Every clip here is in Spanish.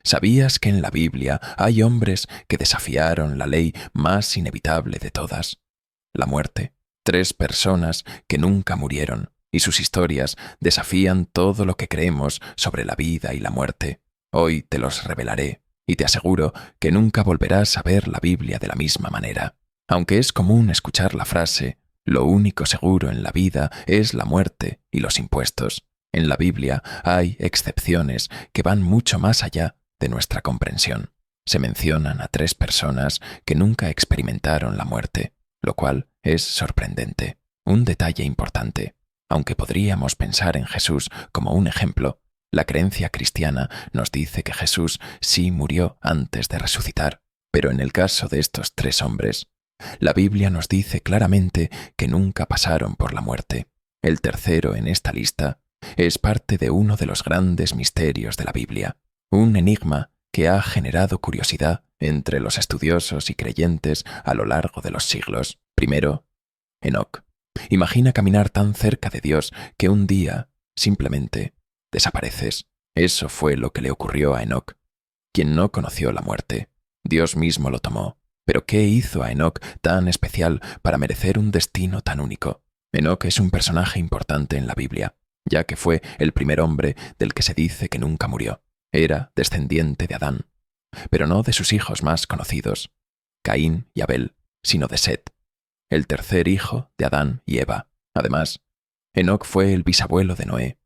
¿Sabías que en la Biblia hay hombres que desafiaron la ley más inevitable de todas? La muerte. Tres personas que nunca murieron, y sus historias desafían todo lo que creemos sobre la vida y la muerte. Hoy te los revelaré, y te aseguro que nunca volverás a ver la Biblia de la misma manera. Aunque es común escuchar la frase, lo único seguro en la vida es la muerte y los impuestos. En la Biblia hay excepciones que van mucho más allá de nuestra comprensión. Se mencionan a tres personas que nunca experimentaron la muerte, lo cual es sorprendente. Un detalle importante. Aunque podríamos pensar en Jesús como un ejemplo, la creencia cristiana nos dice que Jesús sí murió antes de resucitar. Pero en el caso de estos tres hombres, la Biblia nos dice claramente que nunca pasaron por la muerte. El tercero en esta lista es parte de uno de los grandes misterios de la Biblia, un enigma que ha generado curiosidad entre los estudiosos y creyentes a lo largo de los siglos. Primero, Enoc. Imagina caminar tan cerca de Dios que un día, simplemente, desapareces. Eso fue lo que le ocurrió a Enoc, quien no conoció la muerte. Dios mismo lo tomó. Pero ¿qué hizo a Enoc tan especial para merecer un destino tan único? Enoc es un personaje importante en la Biblia, ya que fue el primer hombre del que se dice que nunca murió. Era descendiente de Adán, pero no de sus hijos más conocidos, Caín y Abel, sino de Set, el tercer hijo de Adán y Eva. Además, Enoc fue el bisabuelo de Noé,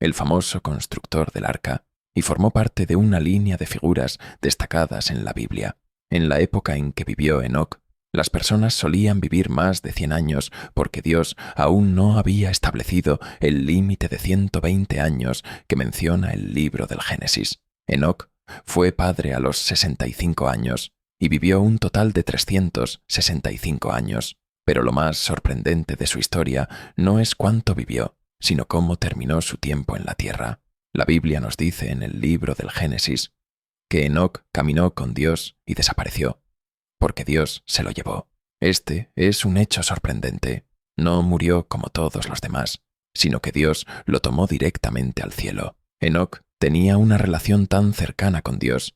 el famoso constructor del arca, y formó parte de una línea de figuras destacadas en la Biblia. En la época en que vivió Enoc, las personas solían vivir más de 100 años porque Dios aún no había establecido el límite de 120 años que menciona el libro del Génesis. Enoc fue padre a los 65 años y vivió un total de 365 años. Pero lo más sorprendente de su historia no es cuánto vivió, sino cómo terminó su tiempo en la tierra. La Biblia nos dice en el libro del Génesis que Enoc caminó con Dios y desapareció, porque Dios se lo llevó. Este es un hecho sorprendente. No murió como todos los demás, sino que Dios lo tomó directamente al cielo. Enoc tenía una relación tan cercana con Dios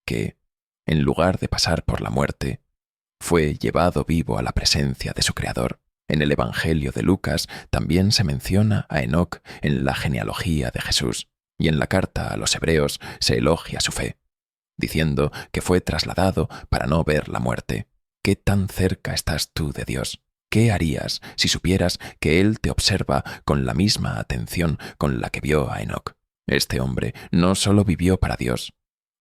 que, en lugar de pasar por la muerte, fue llevado vivo a la presencia de su Creador. En el Evangelio de Lucas también se menciona a Enoc en la genealogía de Jesús, y en la carta a los Hebreos se elogia su fe, diciendo que fue trasladado para no ver la muerte. ¿Qué tan cerca estás tú de Dios? ¿Qué harías si supieras que Él te observa con la misma atención con la que vio a Enoc? Este hombre no solo vivió para Dios,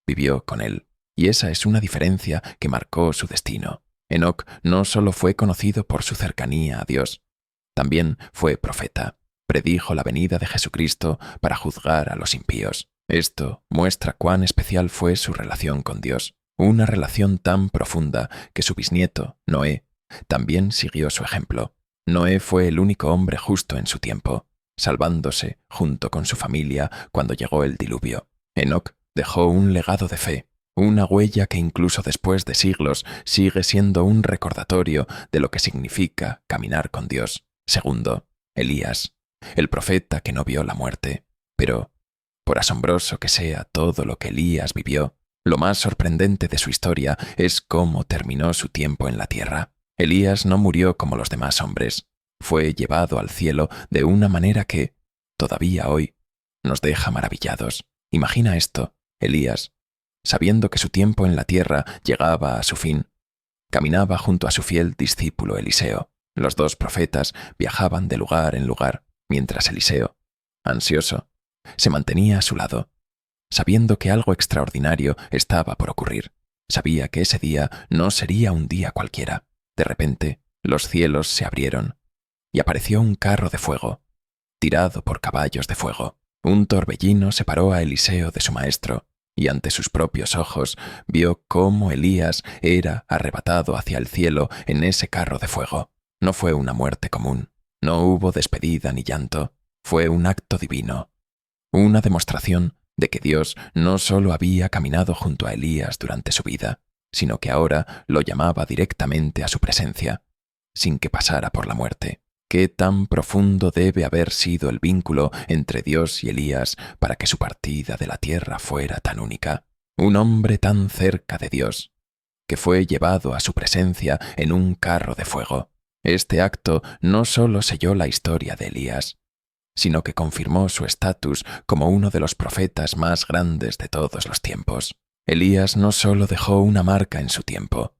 vivió con Él, y esa es una diferencia que marcó su destino. Enoc no solo fue conocido por su cercanía a Dios, también fue profeta. Predijo la venida de Jesucristo para juzgar a los impíos. Esto muestra cuán especial fue su relación con Dios, una relación tan profunda que su bisnieto, Noé, también siguió su ejemplo. Noé fue el único hombre justo en su tiempo, salvándose junto con su familia cuando llegó el diluvio. Enoc dejó un legado de fe, una huella que incluso después de siglos sigue siendo un recordatorio de lo que significa caminar con Dios. Segundo, Elías, el profeta que no vio la muerte. Pero, por asombroso que sea todo lo que Elías vivió, lo más sorprendente de su historia es cómo terminó su tiempo en la tierra. Elías no murió como los demás hombres. Fue llevado al cielo de una manera que, todavía hoy, nos deja maravillados. Imagina esto, Elías, sabiendo que su tiempo en la tierra llegaba a su fin, caminaba junto a su fiel discípulo Eliseo. Los dos profetas viajaban de lugar en lugar, mientras Eliseo, ansioso, se mantenía a su lado, sabiendo que algo extraordinario estaba por ocurrir. Sabía que ese día no sería un día cualquiera. De repente, los cielos se abrieron y apareció un carro de fuego, tirado por caballos de fuego. Un torbellino separó a Eliseo de su maestro, y ante sus propios ojos vio cómo Elías era arrebatado hacia el cielo en ese carro de fuego. No fue una muerte común, no hubo despedida ni llanto, fue un acto divino, una demostración de que Dios no solo había caminado junto a Elías durante su vida, sino que ahora lo llamaba directamente a su presencia, sin que pasara por la muerte. ¿Qué tan profundo debe haber sido el vínculo entre Dios y Elías para que su partida de la tierra fuera tan única? un hombre tan cerca de Dios, que fue llevado a su presencia en un carro de fuego. Este acto no solo selló la historia de Elías, sino que confirmó su estatus como uno de los profetas más grandes de todos los tiempos. Elías no solo dejó una marca en su tiempo,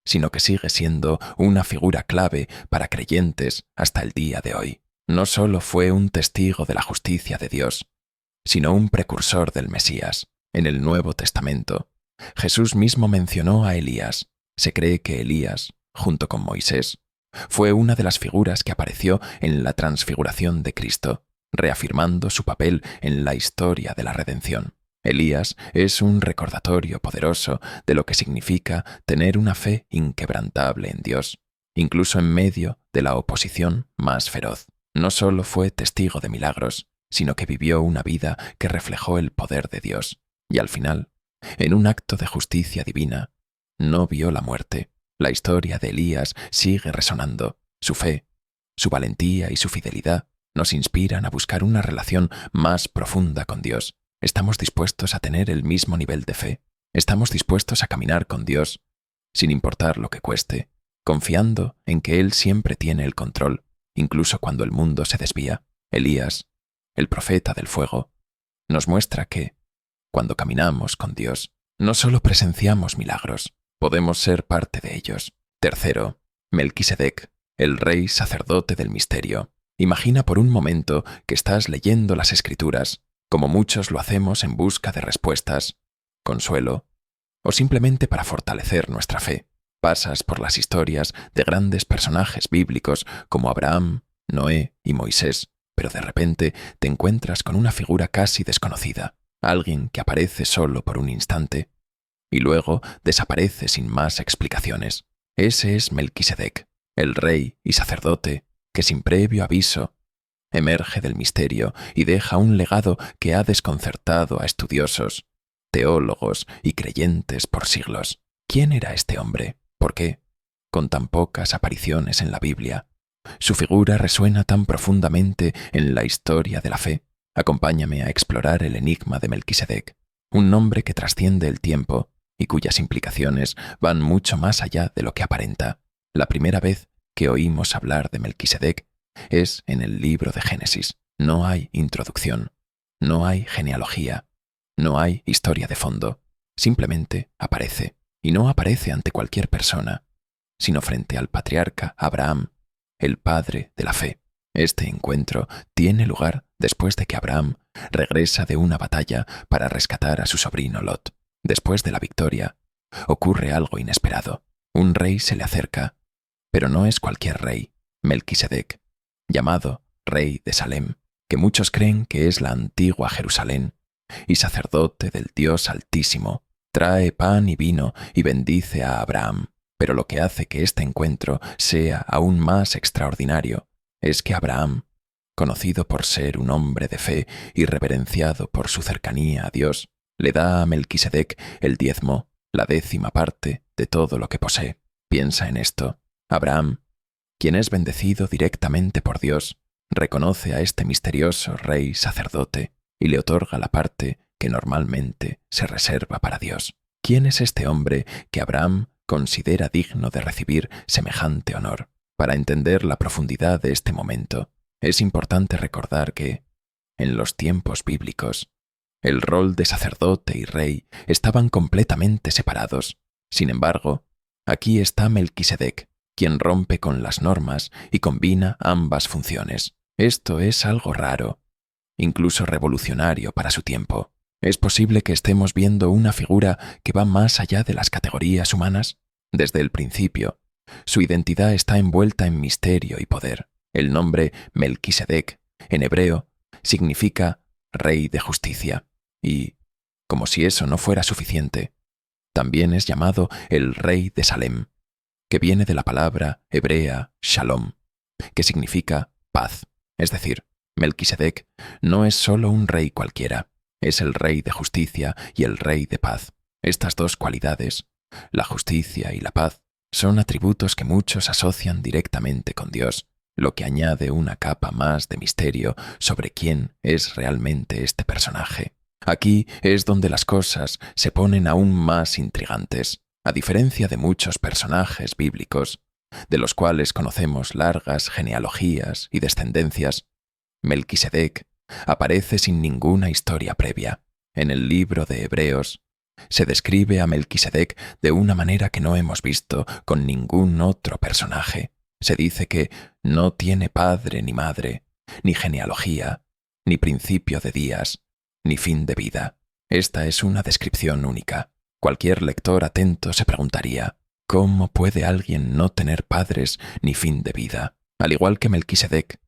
sino que sigue siendo una figura clave para creyentes hasta el día de hoy. No solo fue un testigo de la justicia de Dios, sino un precursor del Mesías. En el Nuevo Testamento, Jesús mismo mencionó a Elías. Se cree que Elías, junto con Moisés, fue una de las figuras que apareció en la transfiguración de Cristo, reafirmando su papel en la historia de la redención. Elías es un recordatorio poderoso de lo que significa tener una fe inquebrantable en Dios, incluso en medio de la oposición más feroz. No solo fue testigo de milagros, sino que vivió una vida que reflejó el poder de Dios, y al final, en un acto de justicia divina, no vio la muerte. La historia de Elías sigue resonando. Su fe, su valentía y su fidelidad nos inspiran a buscar una relación más profunda con Dios. Estamos dispuestos a tener el mismo nivel de fe. Estamos dispuestos a caminar con Dios, sin importar lo que cueste, confiando en que Él siempre tiene el control, incluso cuando el mundo se desvía. Elías, el profeta del fuego, nos muestra que, cuando caminamos con Dios, no solo presenciamos milagros, podemos ser parte de ellos. Tercero, Melquisedec, el rey sacerdote del misterio. Imagina por un momento que estás leyendo las Escrituras, como muchos lo hacemos en busca de respuestas, consuelo, o simplemente para fortalecer nuestra fe. Pasas por las historias de grandes personajes bíblicos como Abraham, Noé y Moisés, pero de repente te encuentras con una figura casi desconocida, alguien que aparece solo por un instante y luego desaparece sin más explicaciones. Ese es Melquisedec, el rey y sacerdote que sin previo aviso emerge del misterio y deja un legado que ha desconcertado a estudiosos, teólogos y creyentes por siglos. ¿Quién era este hombre? ¿Por qué, con tan pocas apariciones en la Biblia, su figura resuena tan profundamente en la historia de la fe? Acompáñame a explorar el enigma de Melquisedec, un nombre que trasciende el tiempo y cuyas implicaciones van mucho más allá de lo que aparenta. La primera vez que oímos hablar de Melquisedec es en el libro de Génesis. No hay introducción, no hay genealogía, no hay historia de fondo. Simplemente aparece, y no aparece ante cualquier persona, sino frente al patriarca Abraham, el padre de la fe. Este encuentro tiene lugar después de que Abraham regresa de una batalla para rescatar a su sobrino Lot. Después de la victoria, ocurre algo inesperado. Un rey se le acerca, pero no es cualquier rey, Melquisedec, llamado rey de Salem, que muchos creen que es la antigua Jerusalén, y sacerdote del Dios Altísimo, trae pan y vino y bendice a Abraham. Pero lo que hace que este encuentro sea aún más extraordinario es que Abraham, conocido por ser un hombre de fe y reverenciado por su cercanía a Dios, le da a Melquisedec el diezmo, la 10ª parte de todo lo que posee. Piensa en esto. Abraham, quien es bendecido directamente por Dios, reconoce a este misterioso rey sacerdote y le otorga la parte que normalmente se reserva para Dios. ¿Quién es este hombre que Abraham considera digno de recibir semejante honor? Para entender la profundidad de este momento, es importante recordar que, en los tiempos bíblicos, el rol de sacerdote y rey estaban completamente separados. Sin embargo, aquí está Melquisedec, quien rompe con las normas y combina ambas funciones. Esto es algo raro, incluso revolucionario para su tiempo. ¿Es posible que estemos viendo una figura que va más allá de las categorías humanas? Desde el principio, su identidad está envuelta en misterio y poder. El nombre Melquisedec, en hebreo, significa rey de justicia. Y, como si eso no fuera suficiente, también es llamado el rey de Salem, que viene de la palabra hebrea shalom, que significa paz. Es decir, Melquisedec no es solo un rey cualquiera, es el rey de justicia y el rey de paz. Estas dos cualidades, la justicia y la paz, son atributos que muchos asocian directamente con Dios, lo que añade una capa más de misterio sobre quién es realmente este personaje. Aquí es donde las cosas se ponen aún más intrigantes, a diferencia de muchos personajes bíblicos, de los cuales conocemos largas genealogías y descendencias. Melquisedec aparece sin ninguna historia previa. En el libro de Hebreos se describe a Melquisedec de una manera que no hemos visto con ningún otro personaje. Se dice que no tiene padre ni madre, ni genealogía, ni principio de días, ni fin de vida. Esta es una descripción única. Cualquier lector atento se preguntaría, ¿cómo puede alguien no tener padres ni fin de vida? Al igual que Melquisedec,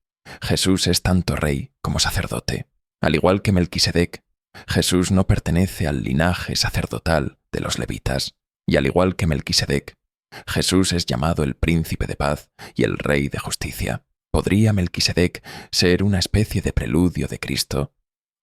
Jesús es tanto rey como sacerdote. Al igual que Melquisedec, Jesús no pertenece al linaje sacerdotal de los levitas. Y al igual que Melquisedec, Jesús es llamado el príncipe de paz y el rey de justicia. ¿Podría Melquisedec ser una especie de preludio de Cristo?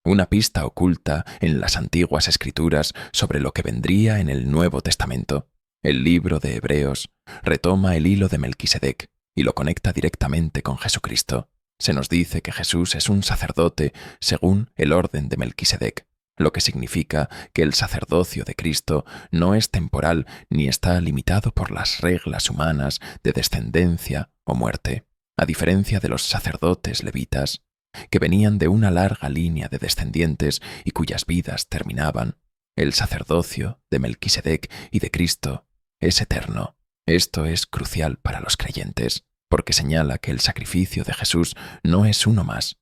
Una pista oculta en las antiguas escrituras sobre lo que vendría en el Nuevo Testamento. El libro de Hebreos retoma el hilo de Melquisedec y lo conecta directamente con Jesucristo. Se nos dice que Jesús es un sacerdote según el orden de Melquisedec, lo que significa que el sacerdocio de Cristo no es temporal ni está limitado por las reglas humanas de descendencia o muerte, a diferencia de los sacerdotes levitas, que venían de una larga línea de descendientes y cuyas vidas terminaban. El sacerdocio de Melquisedec y de Cristo es eterno. Esto es crucial para los creyentes, porque señala que el sacrificio de Jesús no es uno más,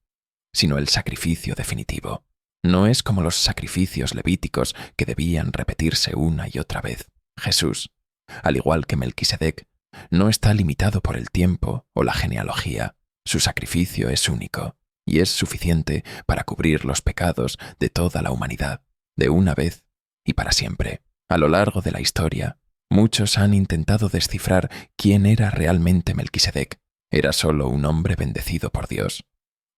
sino el sacrificio definitivo. No es como los sacrificios levíticos que debían repetirse una y otra vez. Jesús, al igual que Melquisedec, no está limitado por el tiempo o la genealogía. Su sacrificio es único y es suficiente para cubrir los pecados de toda la humanidad, de una vez y para siempre. A lo largo de la historia, muchos han intentado descifrar quién era realmente Melquisedec. ¿Era solo un hombre bendecido por Dios?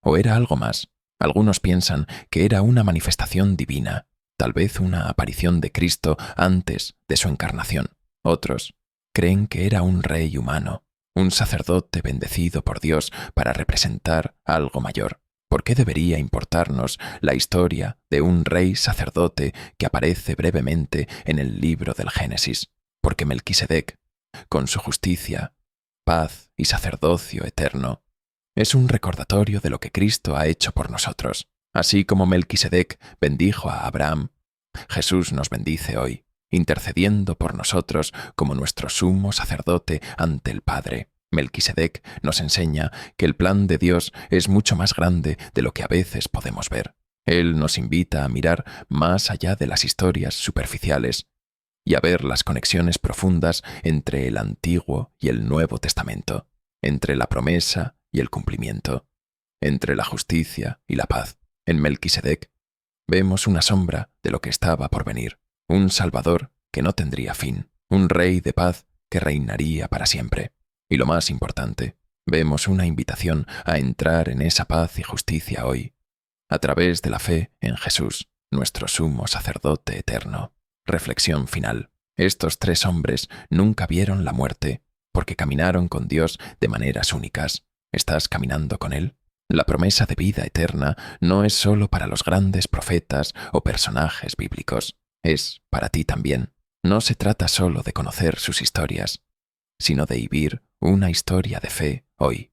¿O era algo más? Algunos piensan que era una manifestación divina, tal vez una aparición de Cristo antes de su encarnación. Otros creen que era un rey humano, un sacerdote bendecido por Dios para representar algo mayor. ¿Por qué debería importarnos la historia de un rey sacerdote que aparece brevemente en el libro del Génesis? Porque Melquisedec, con su justicia, paz y sacerdocio eterno, es un recordatorio de lo que Cristo ha hecho por nosotros. Así como Melquisedec bendijo a Abraham, Jesús nos bendice hoy, intercediendo por nosotros como nuestro sumo sacerdote ante el Padre. Melquisedec nos enseña que el plan de Dios es mucho más grande de lo que a veces podemos ver. Él nos invita a mirar más allá de las historias superficiales y a ver las conexiones profundas entre el Antiguo y el Nuevo Testamento, entre la promesa y el cumplimiento, entre la justicia y la paz. En Melquisedec vemos una sombra de lo que estaba por venir, un Salvador que no tendría fin, un Rey de paz que reinaría para siempre. Y lo más importante, vemos una invitación a entrar en esa paz y justicia hoy, a través de la fe en Jesús, nuestro sumo sacerdote eterno. Reflexión final. Estos tres hombres nunca vieron la muerte, porque caminaron con Dios de maneras únicas. ¿Estás caminando con Él? La promesa de vida eterna no es solo para los grandes profetas o personajes bíblicos, es para ti también. No se trata solo de conocer sus historias, sino de vivir una historia de fe hoy.